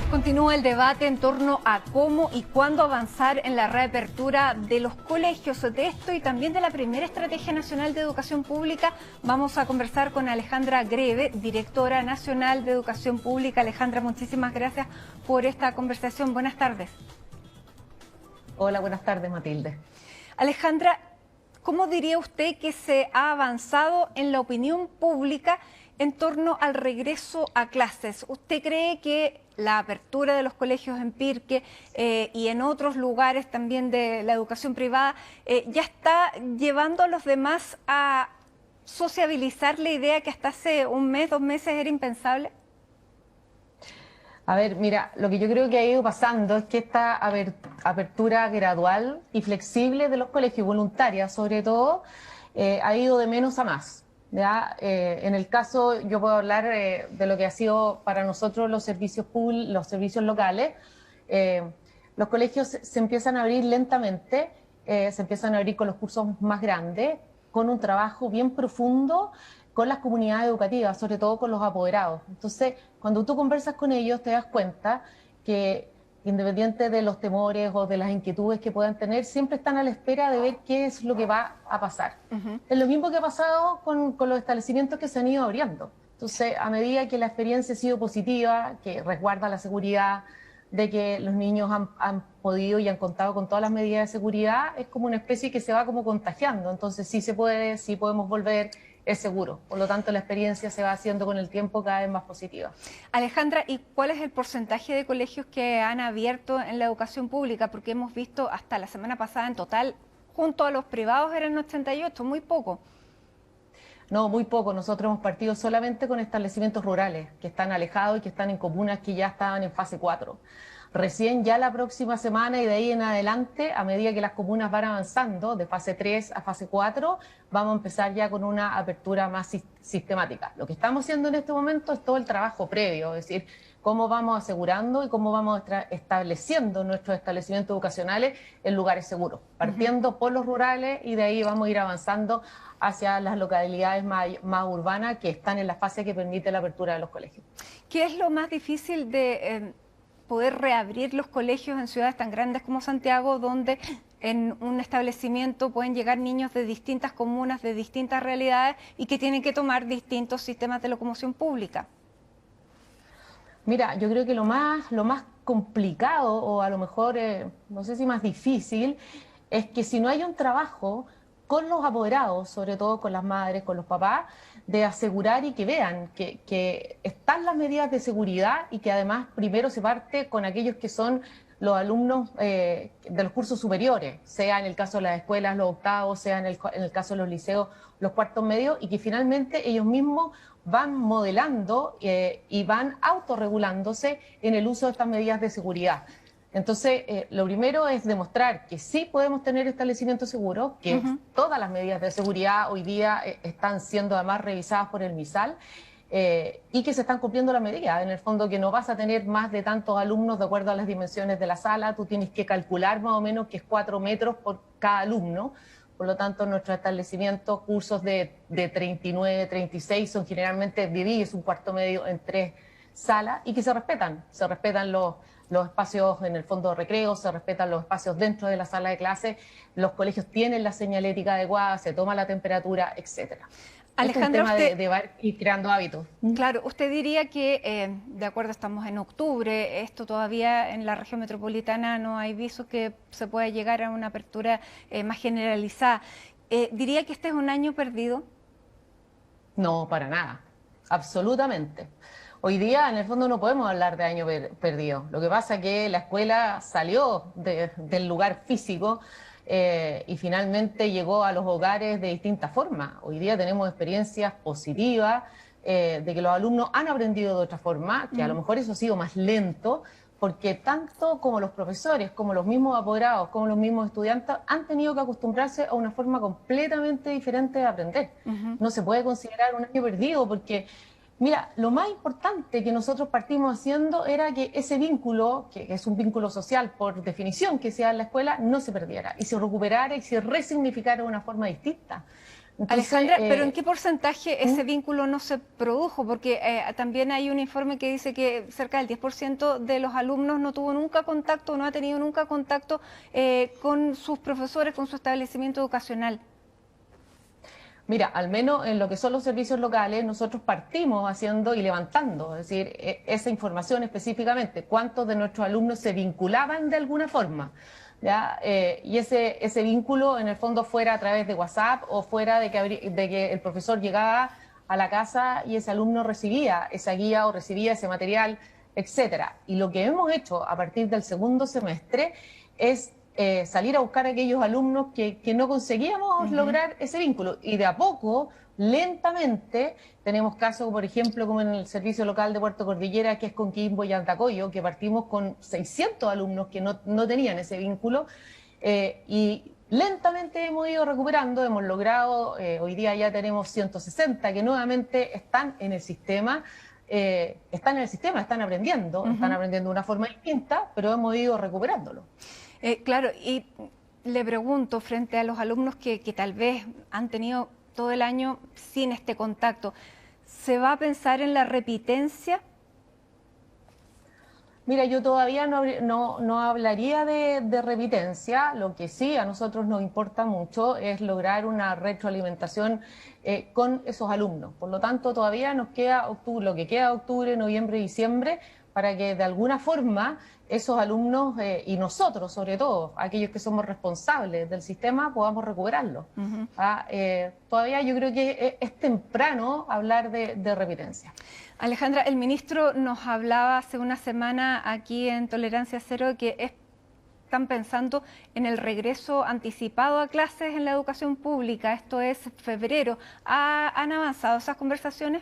Continúa el debate en torno a cómo y cuándo avanzar en la reapertura de los colegios. De esto y también de la primera Estrategia Nacional de Educación Pública vamos a conversar con Alejandra Greve, directora nacional de Educación Pública. Alejandra, muchísimas gracias por esta conversación. Buenas tardes. Hola, buenas tardes, Matilde. Alejandra, ¿cómo diría usted que se ha avanzado en la opinión pública en torno al regreso a clases? ¿Usted cree que la apertura de los colegios en Pirque y en otros lugares también de la educación privada ya está llevando a los demás a sociabilizar la idea que hasta hace un mes, 2 meses era impensable? A ver, mira, lo que yo creo que ha ido pasando es que esta apertura gradual y flexible de los colegios, voluntaria sobre todo, ha ido de menos a más. ¿Ya? En el caso, yo puedo hablar de lo que ha sido para nosotros los servicios públicos, los servicios locales. Los colegios se empiezan a abrir lentamente, se empiezan a abrir con los cursos más grandes, con un trabajo bien profundo con las comunidades educativas, sobre todo con los apoderados. Entonces, cuando tú conversas con ellos, te das cuenta que, independiente de los temores o de las inquietudes que puedan tener, siempre están a la espera de ver qué es lo que va a pasar. Es lo mismo que ha pasado con los establecimientos que se han ido abriendo. Entonces, a medida que la experiencia ha sido positiva, que resguarda la seguridad, de que los niños han podido y han contado con todas las medidas de seguridad, es como una especie que se va como contagiando. Entonces, sí se puede, sí podemos volver, es seguro. Por lo tanto, la experiencia se va haciendo con el tiempo cada vez más positiva. Alejandra, ¿y cuál es el porcentaje de colegios que han abierto en la educación pública? Porque hemos visto hasta la semana pasada en total, junto a los privados eran 88, muy poco. No, muy poco. Nosotros hemos partido solamente con establecimientos rurales, que están alejados y que están en comunas que ya estaban en fase 4. Recién ya la próxima semana y de ahí en adelante, a medida que las comunas van avanzando de fase 3 a fase 4, vamos a empezar ya con una apertura más sistemática. Lo que estamos haciendo en este momento es todo el trabajo previo, es decir, cómo vamos asegurando y cómo vamos estableciendo nuestros establecimientos educacionales en lugares seguros, partiendo por los rurales y de ahí vamos a ir avanzando hacia las localidades más urbanas que están en la fase que permite la apertura de los colegios. ¿Qué es lo más difícil de poder reabrir los colegios en ciudades tan grandes como Santiago, donde en un establecimiento pueden llegar niños de distintas comunas, de distintas realidades y que tienen que tomar distintos sistemas de locomoción pública? Mira, yo creo que lo más complicado o a lo mejor, no sé si más difícil, es que si no hay un trabajo con los apoderados, sobre todo con las madres, con los papás, de asegurar y que vean que están las medidas de seguridad y que además primero se parte con aquellos que son los alumnos de los cursos superiores, sea en el caso de las escuelas, los octavos, sea en el caso de los liceos, los cuartos medios, y que finalmente ellos mismos van modelando y van autorregulándose en el uso de estas medidas de seguridad. Entonces, lo primero es demostrar que sí podemos tener establecimientos seguros, que todas las medidas de seguridad hoy día están siendo además revisadas por el MISAL y que se están cumpliendo las medidas. En el fondo, que no vas a tener más de tantos alumnos de acuerdo a las dimensiones de la sala, tú tienes que calcular más o menos que es 4 metros por cada alumno. Por lo tanto, nuestros establecimientos, cursos de 39, 36, son generalmente divididos un cuarto medio en 3 salas y que se respetan los espacios en el fondo de recreo, se respetan los espacios dentro de la sala de clase, los colegios tienen la señalética adecuada, se toma la temperatura, etcétera. Alejandra, es un tema de ir creando hábitos. Claro, usted diría que, de acuerdo, estamos en octubre, esto todavía en la región metropolitana no hay visos que se pueda llegar a una apertura más generalizada. ¿Diría que este es un año perdido? No, para nada, absolutamente. Hoy día, en el fondo, no podemos hablar de año perdido. Lo que pasa es que la escuela salió del lugar físico y finalmente llegó a los hogares de distintas formas. Hoy día tenemos experiencias positivas de que los alumnos han aprendido de otra forma, que a lo mejor eso ha sido más lento, porque tanto como los profesores, como los mismos apoderados, como los mismos estudiantes han tenido que acostumbrarse a una forma completamente diferente de aprender. No se puede considerar un año perdido porque... Mira, lo más importante que nosotros partimos haciendo era que ese vínculo, que es un vínculo social por definición que sea en la escuela, no se perdiera y se recuperara y se resignificara de una forma distinta. Entonces, Alejandra, pero ¿en qué porcentaje ese vínculo no se produjo? Porque también hay un informe que dice que cerca del 10% de los alumnos no tuvo nunca contacto, no ha tenido nunca contacto con sus profesores, con su establecimiento educacional. Mira, al menos en lo que son los servicios locales, nosotros partimos haciendo y levantando, es decir, esa información específicamente, cuántos de nuestros alumnos se vinculaban de alguna forma, ¿ya? Y ese vínculo en el fondo fuera a través de WhatsApp o fuera de que el profesor llegaba a la casa y ese alumno recibía esa guía o recibía ese material, etcétera. Y lo que hemos hecho a partir del segundo semestre es salir a buscar a aquellos alumnos que no conseguíamos lograr ese vínculo. Y de a poco, lentamente, tenemos casos, por ejemplo, como en el servicio local de Puerto Cordillera, que es Coquimbo y Antacoyo, que partimos con 600 alumnos que no tenían ese vínculo. Y lentamente hemos ido recuperando, hemos logrado, hoy día ya tenemos 160 que nuevamente están en el sistema. Están aprendiendo de una forma distinta, pero hemos ido recuperándolo. Claro, y le pregunto, frente a los alumnos que tal vez han tenido todo el año sin este contacto, ¿se va a pensar en la repitencia? Mira, yo todavía no hablaría de repitencia. Lo que sí a nosotros nos importa mucho es lograr una retroalimentación con esos alumnos. Por lo tanto, todavía nos queda octubre, lo que queda octubre, noviembre, diciembre, para que de alguna forma esos alumnos y nosotros, sobre todo, aquellos que somos responsables del sistema, podamos recuperarlo. Todavía yo creo que es temprano hablar de repitencia. Alejandra, el ministro nos hablaba hace una semana aquí en Tolerancia Cero que están pensando en el regreso anticipado a clases en la educación pública, esto es febrero. ¿Han avanzado esas conversaciones?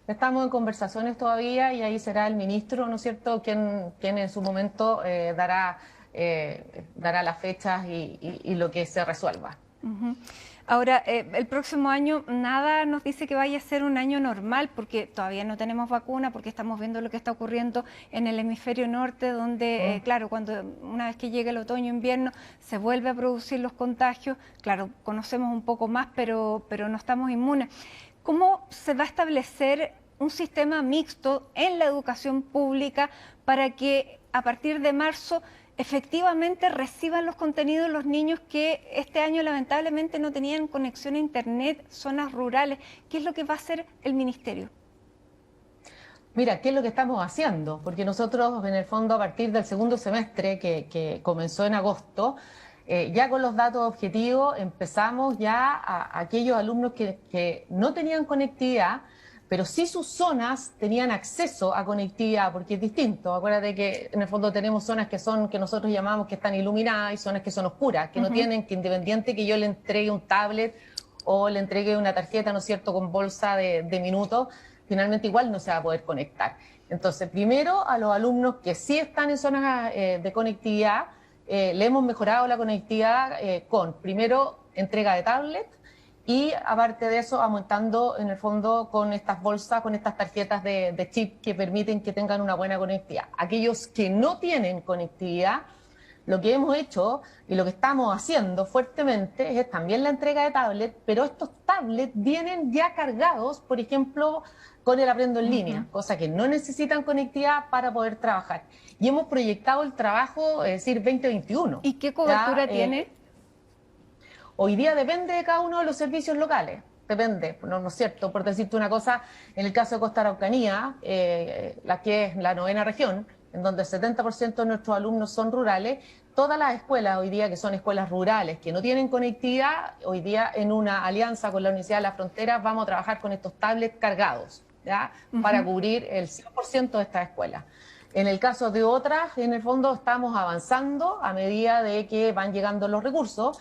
Estamos en conversaciones todavía y ahí será el ministro, ¿no es cierto?, quien en su momento dará las fechas y lo que se resuelva. Ahora, el próximo año nada nos dice que vaya a ser un año normal porque todavía no tenemos vacuna, porque estamos viendo lo que está ocurriendo en el hemisferio norte, donde, claro, una vez que llega el otoño-invierno se vuelve a producir los contagios. Claro, conocemos un poco más, pero no estamos inmunes. ¿Cómo se va a establecer un sistema mixto en la educación pública para que a partir de marzo efectivamente reciban los contenidos los niños que este año lamentablemente no tenían conexión a internet, zonas rurales? ¿Qué es lo que va a hacer el ministerio? Mira, ¿qué es lo que estamos haciendo? Porque nosotros, en el fondo, a partir del segundo semestre, que comenzó en agosto, ya con los datos objetivos empezamos ya a aquellos alumnos que no tenían conectividad, pero sí sus zonas tenían acceso a conectividad, porque es distinto. Acuérdate que en el fondo tenemos zonas que nosotros llamamos que están iluminadas y zonas que son oscuras, que no tienen, que independiente que yo le entregue un tablet o le entregue una tarjeta, ¿no es cierto?, con bolsa de minutos, finalmente igual no se va a poder conectar. Entonces, primero a los alumnos que sí están en zonas de conectividad, le hemos mejorado la conectividad con, primero, entrega de tablet y, aparte de eso, aumentando en el fondo con estas bolsas, con estas tarjetas de chip que permiten que tengan una buena conectividad. Aquellos que no tienen conectividad, lo que hemos hecho y lo que estamos haciendo fuertemente es también la entrega de tablets, pero estos tablets vienen ya cargados, por ejemplo, con el Aprendo en línea, cosa que no necesitan conectividad para poder trabajar. Y hemos proyectado el trabajo, es decir, 2021. ¿Y qué cobertura tiene? Hoy día depende de cada uno de los servicios locales. Depende, ¿no es cierto? Por decirte una cosa, en el caso de Costa Araucanía, la que es la 9ª región, en donde el 70% de nuestros alumnos son rurales, todas las escuelas hoy día que son escuelas rurales, que no tienen conectividad, hoy día en una alianza con la Universidad de la Frontera vamos a trabajar con estos tablets cargados, ¿ya? Para cubrir el 100% de estas escuelas. En el caso de otras, en el fondo estamos avanzando a medida de que van llegando los recursos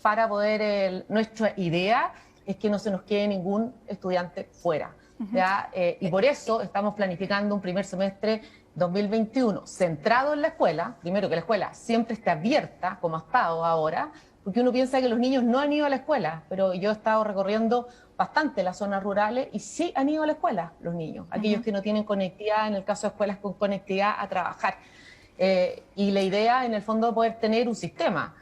para poder, nuestra idea es que no se nos quede ningún estudiante fuera, ¿ya? Y por eso estamos planificando un primer semestre 2021 centrado en la escuela, primero que la escuela siempre esté abierta, como ha estado ahora, porque uno piensa que los niños no han ido a la escuela, pero yo he estado recorriendo bastante las zonas rurales y sí han ido a la escuela los niños, aquellos que no tienen conectividad, en el caso de escuelas con conectividad, a trabajar. Y la idea, en el fondo, es poder tener un sistema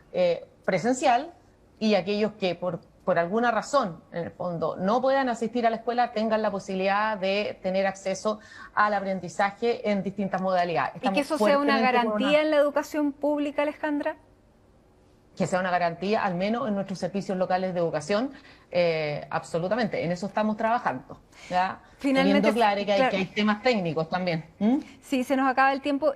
presencial y aquellos que por por alguna razón, en el fondo, no puedan asistir a la escuela, tengan la posibilidad de tener acceso al aprendizaje en distintas modalidades. ¿Y que eso sea una garantía en la educación pública, Alejandra? Que sea una garantía, al menos en nuestros servicios locales de educación, absolutamente. En eso estamos trabajando. ¿Ya? Finalmente, teniendo claro que hay temas técnicos también. Sí, se nos acaba el tiempo,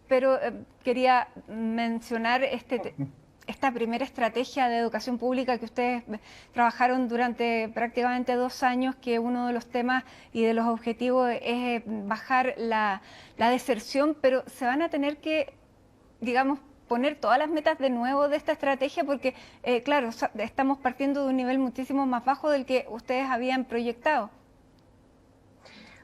pero quería mencionar esta primera estrategia de educación pública que ustedes trabajaron durante prácticamente 2 años, que uno de los temas y de los objetivos es bajar la deserción, pero se van a tener que, digamos, poner todas las metas de nuevo de esta estrategia porque, claro, estamos partiendo de un nivel muchísimo más bajo del que ustedes habían proyectado.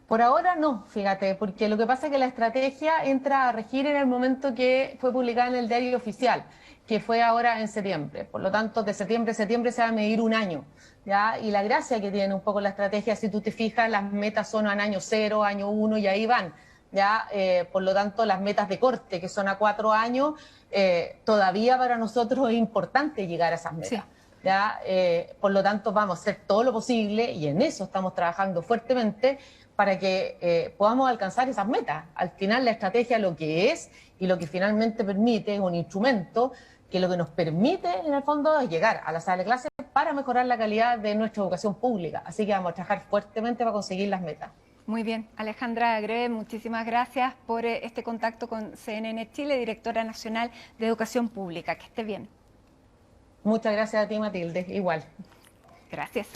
Por ahora no, fíjate, porque lo que pasa es que la estrategia entra a regir en el momento que fue publicada en el diario oficial, que fue ahora en septiembre. Por lo tanto, de septiembre a septiembre se va a medir un año, ¿ya? Y la gracia que tiene un poco la estrategia, si tú te fijas, las metas son en año 0, año 1 y ahí van, ¿ya? Por lo tanto, las metas de corte, que son a 4 años, todavía para nosotros es importante llegar a esas metas. Sí. ¿Ya? Por lo tanto, vamos a hacer todo lo posible y en eso estamos trabajando fuertemente para que podamos alcanzar esas metas. Al final, la estrategia lo que es y lo que finalmente permite es un instrumento que lo que nos permite, en el fondo, es llegar a la sala de clases para mejorar la calidad de nuestra educación pública. Así que vamos a trabajar fuertemente para conseguir las metas. Muy bien. Alejandra Greve, muchísimas gracias por este contacto con CNN Chile, directora nacional de Educación Pública. Que esté bien. Muchas gracias a ti, Matilde. Igual. Gracias.